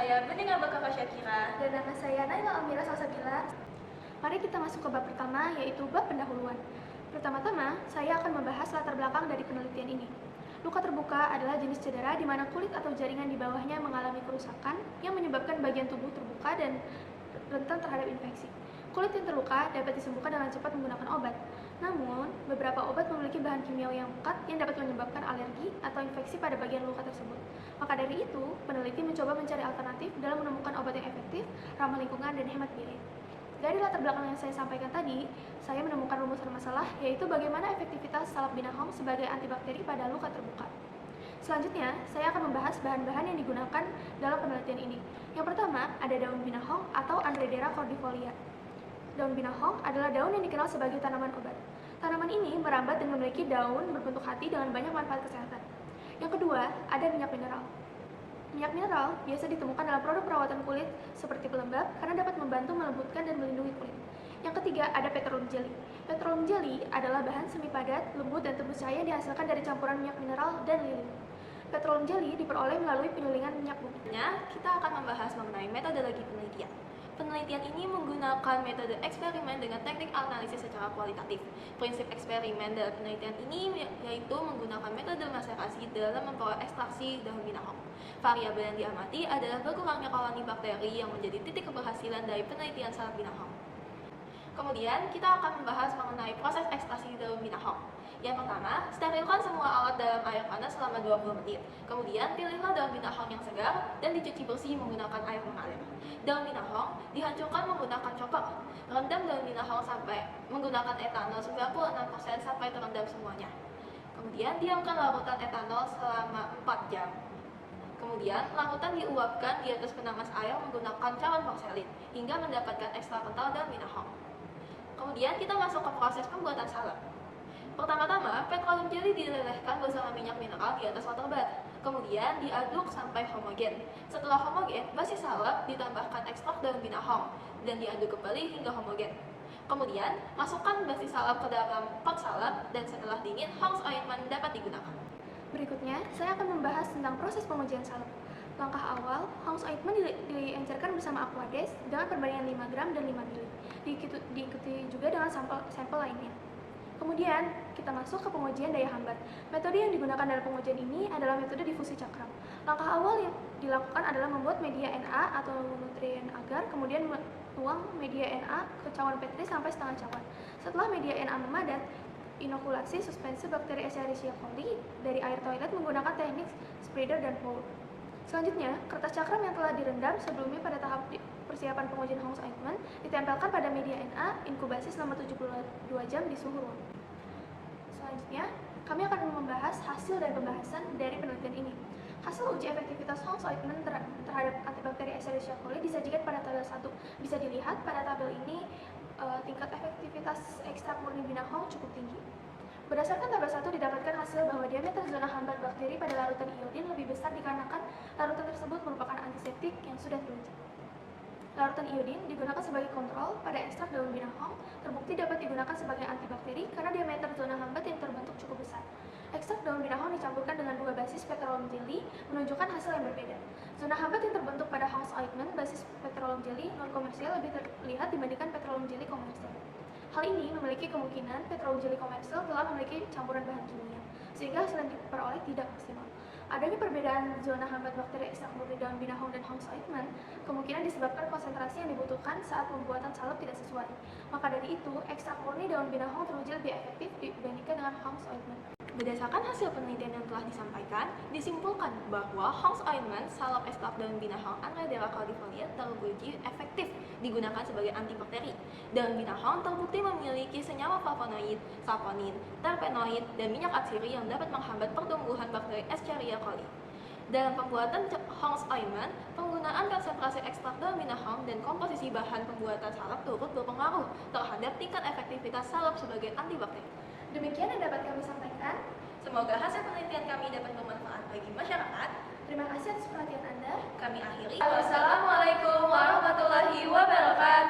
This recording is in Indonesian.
saya Bening Abakar Syakira. Dan nama saya Naila Amira Salsabila. Mari kita masuk ke bab pertama, yaitu bab pendahuluan. Pertama-tama, saya akan membahas latar belakang dari penelitian ini. Luka terbuka adalah jenis cedera di mana kulit atau jaringan di bawahnya mengalami kerusakan yang menyebabkan bagian tubuh terbuka dan rentan terhadap infeksi. Kulit yang terluka dapat disembuhkan dengan cepat menggunakan obat. Namun, beberapa obat memiliki bahan kimiawi yang pekat yang dapat menyebabkan alergi atau infeksi pada bagian luka tersebut. Maka dari itu, peneliti mencoba mencari alternatif dalam menemukan obat yang efektif, ramah lingkungan, dan hemat biaya. Dari latar belakang yang saya sampaikan tadi, saya menemukan rumusan masalah, yaitu bagaimana efektivitas salep binahong sebagai antibakteri pada luka terbuka. Selanjutnya, saya akan membahas bahan-bahan yang digunakan dalam penelitian ini. Yang pertama, ada daun binahong atau Andredera cordifolia. Daun binahong adalah daun yang dikenal sebagai tanaman obat. Tanaman ini merambat dan memiliki daun berbentuk hati dengan banyak manfaat kesehatan. Yang kedua, ada minyak mineral. Minyak mineral biasa ditemukan dalam produk perawatan kulit seperti pelembab karena dapat membantu melembutkan dan melindungi kulit. Yang ketiga, ada petroleum jelly. Petroleum jelly adalah bahan semi padat, lembut, dan tembus cahaya yang dihasilkan dari campuran minyak mineral dan lilin. Petroleum jelly diperoleh melalui penyulingan minyak bumi. Kita akan membahas mengenai metodologi penelitian. Penelitian ini menggunakan metode eksperimen dengan teknik analisis secara kualitatif. Prinsip eksperimen dalam penelitian ini yaitu menggunakan metode maserasi dalam memperoleh ekstraksi daun binahong. Variabel yang diamati adalah berkurangnya koloni bakteri yang menjadi titik keberhasilan dari penelitian salep binahong. Kemudian kita akan membahas mengenai proses ekstraksi daun binahong. Yang pertama, sterilkan semua alat dalam air panas selama 20 menit. Kemudian pilihlah daun binahong yang segar dan dicuci bersih menggunakan air mengalir. Daun binahong dihancurkan menggunakan chopper. Rendam daun binahong sampai menggunakan etanol 96% sampai terendam semuanya. Kemudian diamkan larutan etanol selama 4 jam. Kemudian larutan diuapkan di atas penamas air menggunakan cawan porselin hingga mendapatkan ekstra kental daun binahong. Kemudian kita masuk ke proses pembuatan salep. Pertama-tama, petroleum jelly dilelehkan bersama minyak mineral di atas water bath. Kemudian diaduk sampai homogen. Setelah homogen, basis salep ditambahkan ekstrak daun binahong dan diaduk kembali hingga homogen. Kemudian, masukkan basis salep ke dalam pot salep dan setelah dingin, Hong's ointment dapat digunakan. Berikutnya, saya akan membahas tentang proses pengujian salep. Langkah awal, Hong's ointment diencerkan bersama Aquades dengan perbandingan 5 gram dan 5 ml. Diikuti juga dengan sampel lainnya. Kemudian, kita masuk ke pengujian daya hambat. Metode yang digunakan dalam pengujian ini adalah metode difusi cakram. Langkah awal yang dilakukan adalah membuat media Na atau nutrien agar, kemudian tuang media Na ke cawan Petri sampai setengah cawan. Setelah media Na memadat, inokulasi suspensi bakteri Escherichia coli dari air toilet menggunakan teknik spreader dan pour. Selanjutnya, kertas cakram yang telah direndam sebelumnya pada tahap persiapan pengujian Hong's ointment ditempelkan pada media Na, inkubasi selama 72 jam di suhu ruang. Selanjutnya, kami akan membahas hasil dan pembahasan dari penelitian ini. Hasil uji efektivitas Hong's ointment terhadap antibakteri Escherichia coli disajikan pada tabel 1. Bisa dilihat pada tabel ini tingkat efektivitas ekstrak murni binahong cukup tinggi. Berdasarkan tabel 1 didapatkan hasil bahwa diameter zona hambat bakteri pada larutan iodin lebih besar dikarenakan larutan tersebut merupakan antiseptik yang sudah teruji. Larutan iodin digunakan sebagai kontrol pada ekstrak daun binahong, terbukti dapat digunakan sebagai antibakteri karena diameter zona hambat yang terbentuk cukup besar. Ekstrak daun binahong dicampurkan dengan 2 basis petroleum jelly menunjukkan hasil yang berbeda. Zona hambat yang terbentuk pada Hong's ointment basis petroleum jelly non-komersial lebih terlihat dibandingkan petroleum jelly komersial. Hal ini memiliki kemungkinan petroleum jelly komersial telah memiliki campuran bahan kimia, sehingga hasil yang diperoleh tidak maksimal. Adanya perbedaan zona hambat bakteri ekstrak murni daun binahong dan Hong's ointment kemungkinan disebabkan konsentrasi yang dibutuhkan saat pembuatan salep tidak sesuai. Maka dari itu, ekstrak murni daun binahong teruji lebih efektif dibandingkan dengan Hong's ointment. Berdasarkan hasil penelitian yang telah disampaikan, disimpulkan bahwa Hong's ointment salep ekstrak daun binahong Andredera cordifolia teruji efektif digunakan sebagai antibakteri. Daun binahong terbukti memiliki senyawa flavonoid, saponin, terpenoid, dan minyak atsiri yang dapat menghambat pertumbuhan bakteri Escherichia coli. Dalam pembuatan Hong's ointment, penggunaan konsentrasi ekstrak daun binahong dan komposisi bahan pembuatan salep turut berpengaruh terhadap tingkat efektivitas salep sebagai antibakteri. Demikian yang dapat kami sampaikan. Semoga hasil penelitian kami dapat bermanfaat bagi masyarakat. Terima kasih atas perhatian Anda. Kami akhiri. Wassalamualaikum warahmatullahi wabarakatuh.